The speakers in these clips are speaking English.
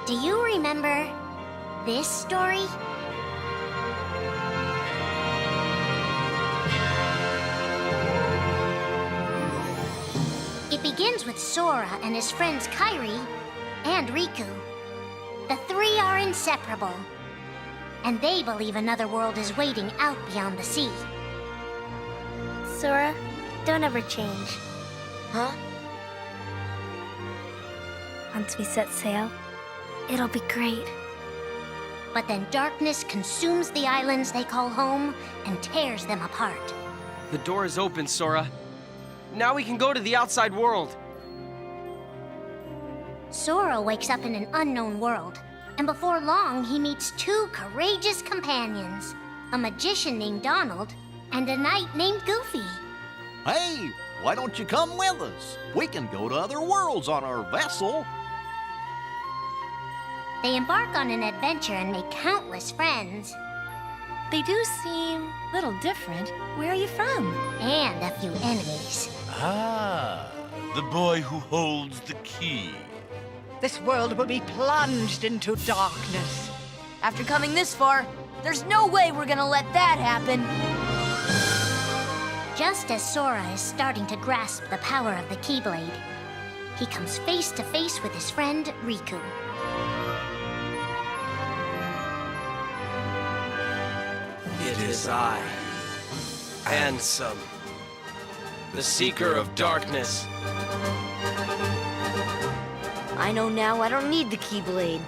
Do you remember this story? It begins with Sora and his friends Kairi and Riku. The three are inseparable, and they believe another world is waiting out beyond the sea. Sora, don't ever change. Huh? Once we set sail, it'll be great. But then darkness consumes the islands they call home and tears them apart. The door is open, Sora. Now we can go to the outside world. Sora wakes up in an unknown world, and before long he meets two courageous companions, a magician named Donald and a knight named Goofy. Hey, why don't you come with us? We can go to other worlds on our vessel. They embark on an adventure and make countless friends. They do seem a little different. Where are you from? And a few enemies. Ah, the boy who holds the key. This world will be plunged into darkness. After coming this far, there's no way we're gonna let that happen. Just as Sora is starting to grasp the power of the Keyblade, he comes face to face with his friend Riku. It is I, Ansem, the Seeker of Darkness. I know now I don't need the Keyblade.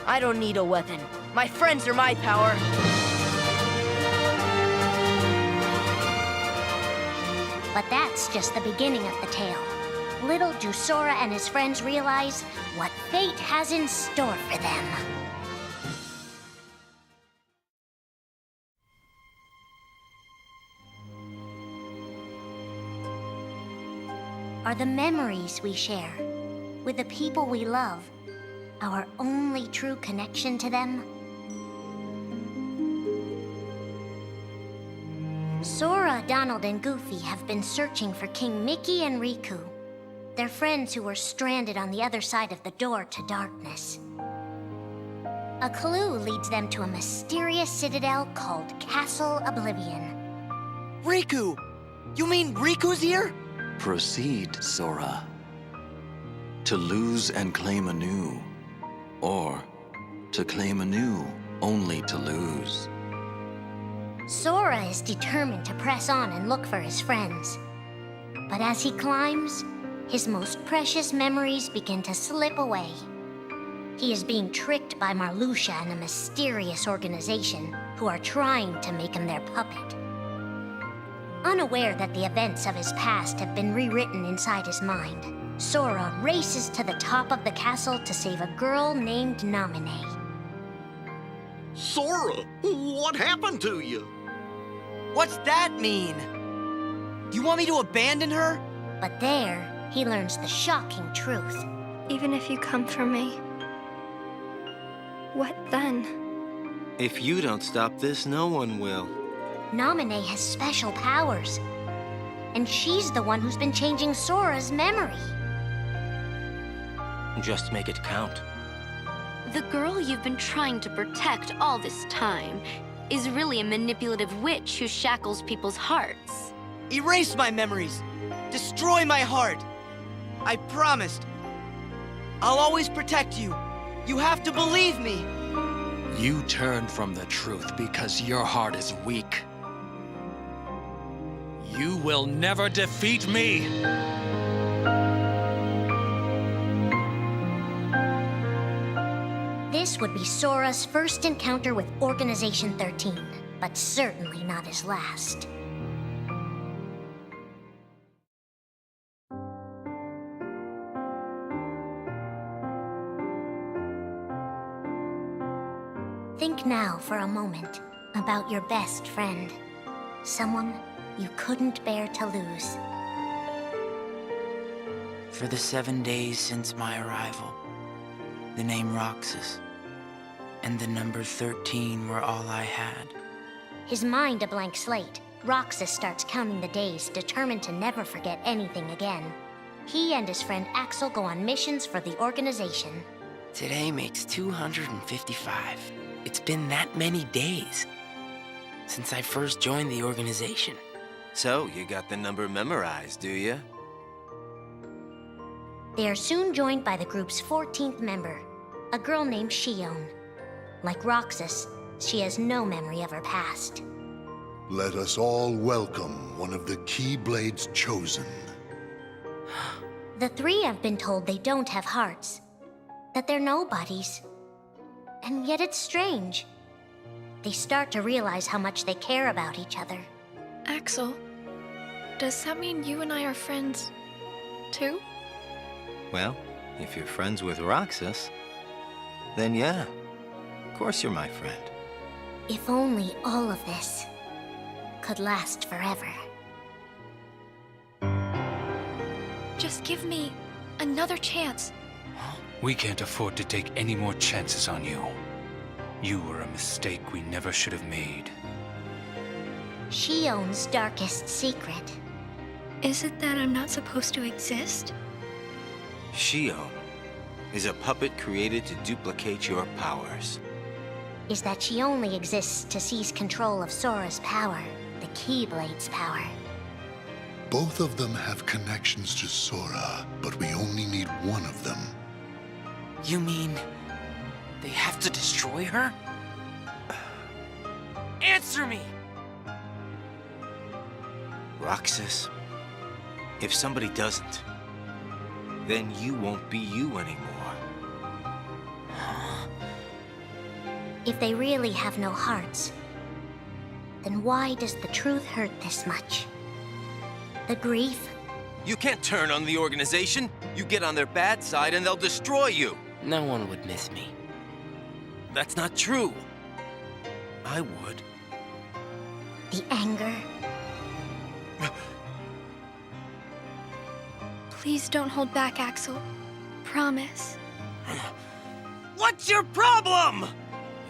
I don't need a weapon. My friends are my power. But that's just the beginning of the tale. Little do Sora and his friends realize what fate has in store for them. Are the memories we share with the people we love our only true connection to them? Sora, Donald, and Goofy have been searching for King Mickey and Riku, their friends who were stranded on the other side of the door to darkness. A clue leads them to a mysterious citadel called Castle Oblivion. Riku! You mean Riku's here? Proceed, Sora. To lose and claim anew, or to claim anew only to lose. Sora is determined to press on and look for his friends. But as he climbs, his most precious memories begin to slip away. He is being tricked by Marluxia and a mysterious organization who are trying to make him their puppet. Unaware that the events of his past have been rewritten inside his mind, Sora races to the top of the castle to save a girl named Naminé. Sora, what happened to you? What's that mean? You want me to abandon her? But there, he learns the shocking truth. Even if you come for me, what then? If you don't stop this, no one will. Naminé has special powers, and she's the one who's been changing Sora's memory. Just make it count. The girl you've been trying to protect all this time is really a manipulative witch who shackles people's hearts. Erase my memories. Destroy my heart. I promised. I'll always protect you. You have to believe me. You turn from the truth because your heart is weak. You will never defeat me! This would be Sora's first encounter with Organization 13, but certainly not his last. Think now for a moment about your best friend, someone you couldn't bear to lose. For the 7 days since my arrival, the name Roxas and the number 13 were all I had. His mind a blank slate, Roxas starts counting the days, determined to never forget anything again. He and his friend Axel go on missions for the organization. Today makes 255. It's been that many days since I first joined the organization. So, you got the number memorized, do you? They are soon joined by the group's 14th member, a girl named Shion. Like Roxas, she has no memory of her past. Let us all welcome one of the Keyblades chosen. The three have been told they don't have hearts, that they're nobodies. And yet it's strange. They start to realize how much they care about each other. Axel, does that mean you and I are friends, too? Well, if you're friends with Roxas, then yeah, of course you're my friend. If only all of this could last forever. Just give me another chance. We can't afford to take any more chances on you. You were a mistake we never should have made. Shion's darkest secret. Is it that I'm not supposed to exist? Shion is a puppet created to duplicate your powers. Is that she only exists to seize control of Sora's power, the Keyblade's power. Both of them have connections to Sora, but we only need one of them. You mean they have to destroy her? Answer me! Roxas, if somebody doesn't, then you won't be you anymore. If they really have no hearts, then why does the truth hurt this much? The grief? You can't turn on the organization. You get on their bad side and they'll destroy you. No one would miss me. That's not true. I would. The anger? Please don't hold back, Axel. Promise. What's your problem?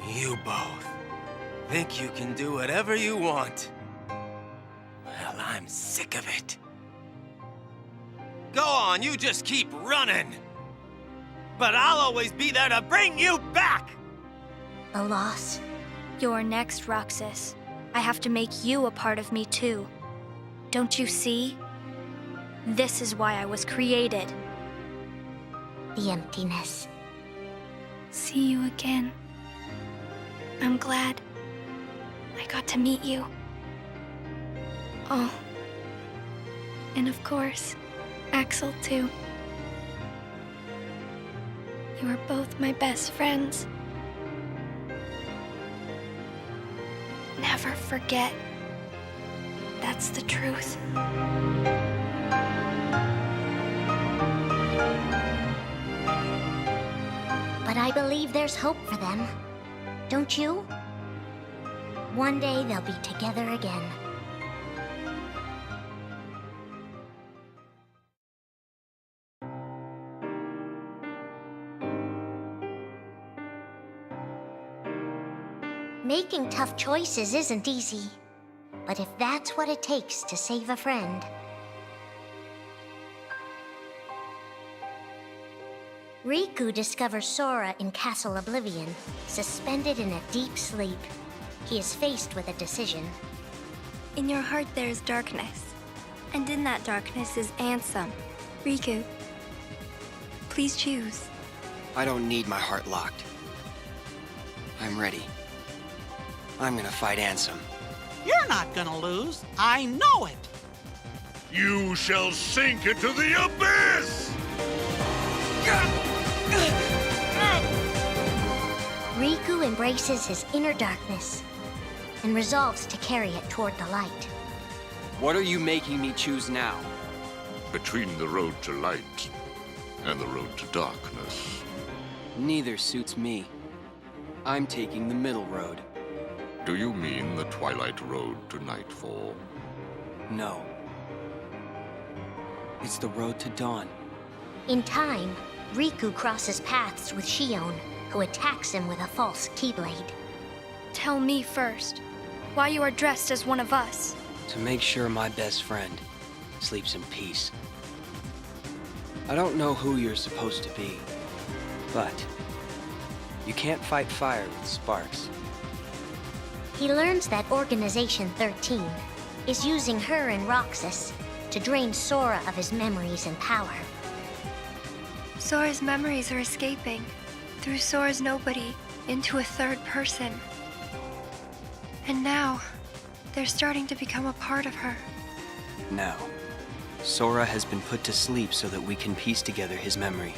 You both think you can do whatever you want. Well, I'm sick of it. Go on, you just keep running. But I'll always be there to bring you back! The loss? You're next, Roxas. I have to make you a part of me, too. Don't you see? This is why I was created. The emptiness. See you again. I'm glad I got to meet you. Oh. And of course, Axel, too. You are both my best friends. Never forget. That's the truth. But I believe there's hope for them. Don't you? One day they'll be together again. Making tough choices isn't easy, but if that's what it takes to save a friend... Riku discovers Sora in Castle Oblivion, suspended in a deep sleep. He is faced with a decision. In your heart there is darkness, and in that darkness is Ansem. Riku, please choose. I don't need my heart locked. I'm ready. I'm gonna fight Ansem. You're not gonna lose. I know it. You shall sink into the abyss! Riku embraces his inner darkness and resolves to carry it toward the light. What are you making me choose now? Between the road to light and the road to darkness. Neither suits me. I'm taking the middle road. Do you mean the twilight road to nightfall? No. It's the road to dawn. In time, Riku crosses paths with Shion, who attacks him with a false Keyblade. Tell me first, why you are dressed as one of us. To make sure my best friend sleeps in peace. I don't know who you're supposed to be, but You can't fight fire with sparks. He learns that Organization 13 is using her and Roxas to drain Sora of his memories and power. Sora's memories are escaping through Sora's nobody into a third person. And now, they're starting to become a part of her. Now, Sora has been put to sleep so that we can piece together his memory.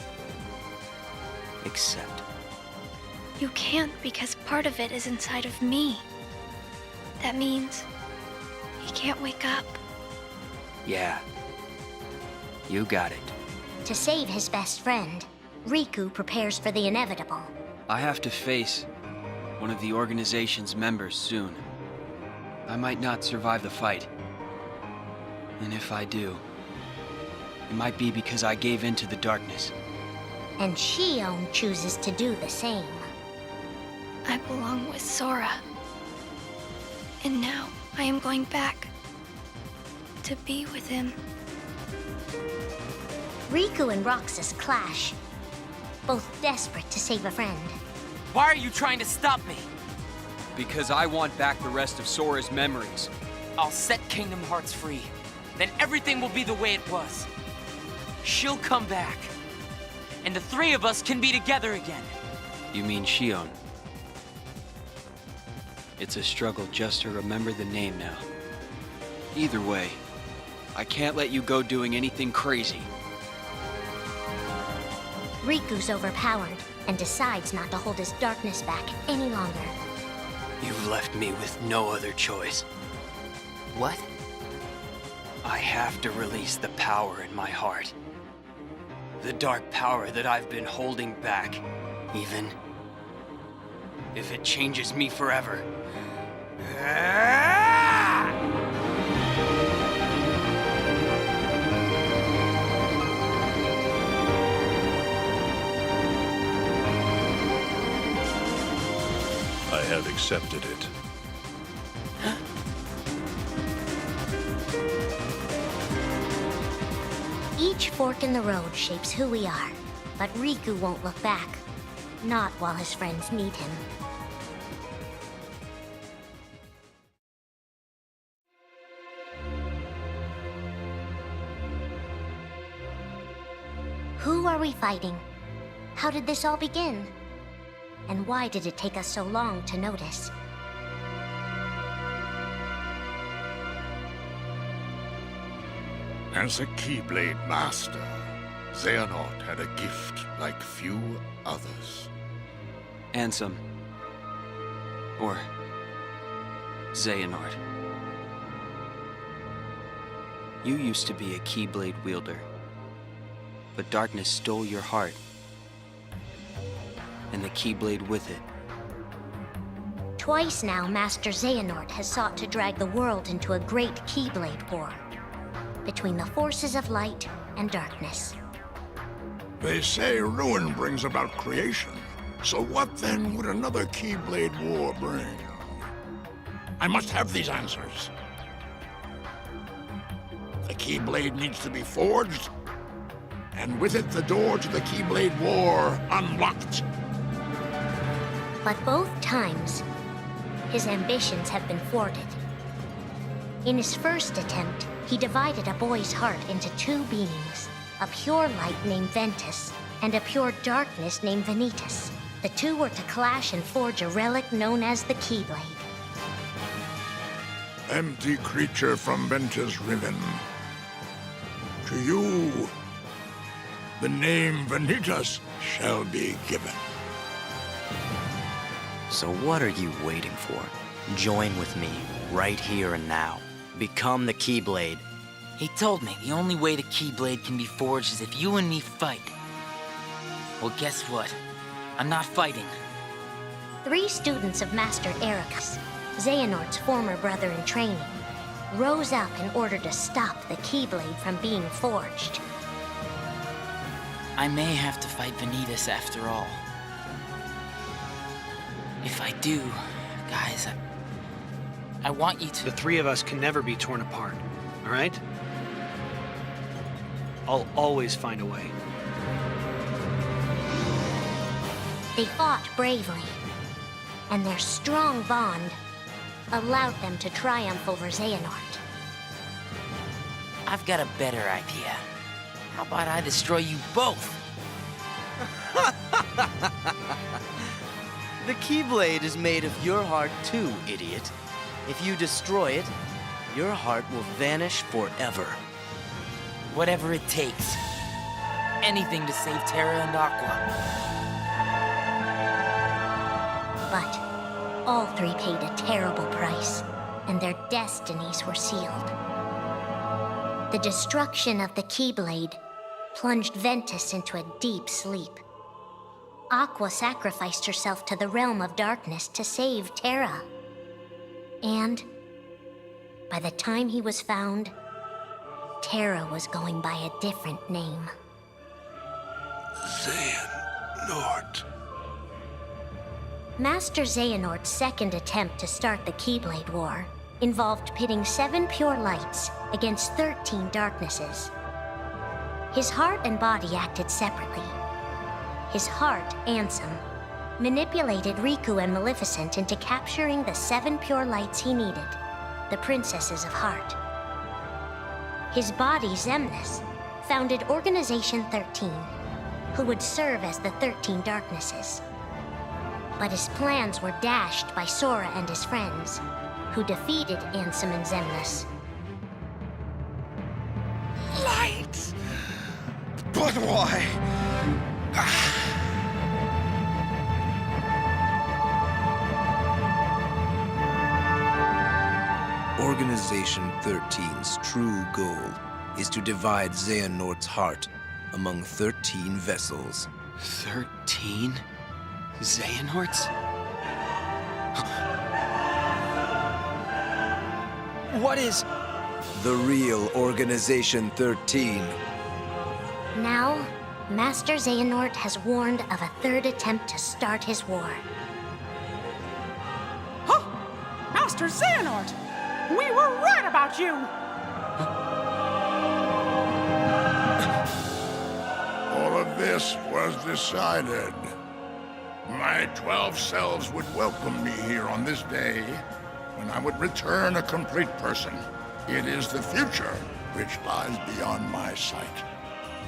Except... You can't because part of it is inside of me. That means he can't wake up. Yeah. You got it. To save his best friend, Riku prepares for the inevitable. I have to face one of the organization's members soon. I might not survive the fight. And if I do, it might be because I gave in to the darkness. And Shion chooses to do the same. I belong with Sora. And now I am going back to be with him. Riku and Roxas clash, both desperate to save a friend. Why are you trying to stop me? Because I want back the rest of Sora's memories. I'll set Kingdom Hearts free. Then everything will be the way it was. She'll come back. And the three of us can be together again. You mean Shion? It's a struggle just to remember the name now. Either way, I can't let you go doing anything crazy. Riku's overpowered and decides not to hold his darkness back any longer. You've left me with no other choice. What? I have to release the power in my heart. The dark power that I've been holding back, even if it changes me forever. I have accepted it. Each fork in the road shapes who we are, but Riku won't look back. Not while his friends need him. Who are we fighting? How did this all begin? And why did it take us so long to notice? As a Keyblade master, Xehanorth had a gift like few others. Ansem. Or Xehanorth. You used to be a Keyblade wielder, but darkness stole your heart, and the Keyblade with it. Twice now, Master Xehanorth has sought to drag the world into a great Keyblade war between the forces of light and darkness. They say ruin brings about creation. So what then would another Keyblade war bring? I must have these answers. The Keyblade needs to be forged, and with it the door to the Keyblade war unlocked. But both times, his ambitions have been thwarted. In his first attempt, he divided a boy's heart into two beings, a pure light named Ventus, and a pure darkness named Vanitas. The two were to clash and forge a relic known as the Keyblade. Empty creature from Ventus Riven. To you, the name Vanitas shall be given. So what are you waiting for? Join with me, right here and now. Become the Keyblade. He told me the only way the Keyblade can be forged is if you and me fight. Well, guess what? I'm not fighting. 3 students of Master Ericus, Xehanorth's former brother in training, rose up in order to stop the Keyblade from being forged. I may have to fight Vanitas after all. If I do, guys, I want you to... The 3 of us can never be torn apart, all right? I'll always find a way. They fought bravely, and their strong bond allowed them to triumph over Xehanort. I've got a better idea. How about I destroy you both? The Keyblade is made of your heart too, idiot. If you destroy it, your heart will vanish forever. Whatever it takes. Anything to save Terra and Aqua. But all three paid a terrible price, and their destinies were sealed. The destruction of the Keyblade plunged Ventus into a deep sleep. Aqua sacrificed herself to the realm of darkness to save Terra. And by the time he was found, Terra was going by a different name. Xehanort. Master Xehanort's second attempt to start the Keyblade War involved pitting 7 pure lights against 13 darknesses. His heart and body acted separately. His heart, Ansem, manipulated Riku and Maleficent into capturing the 7 pure lights he needed, the Princesses of Heart. His body, Xemnas, founded Organization 13, who would serve as the 13 darknesses. But his plans were dashed by Sora and his friends, who defeated Ansem and Xemnas. Lights! But why? Organization 13's true goal is to divide Xehanort's heart among 13 vessels. 13? Xehanorts? What is the real Organization 13? Now, Master Xehanort has warned of a third attempt to start his war. Huh? Master Xehanort! We were right about you! All of this was decided. My 12 selves would welcome me here on this day, when I would return a complete person. It is the future which lies beyond my sight.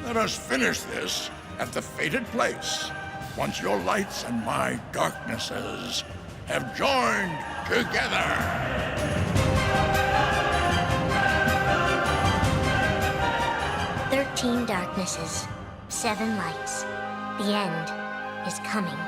Let us finish this at the fated place, once your lights and my darknesses have joined together. 13 darknesses, 7 lights. The end is coming.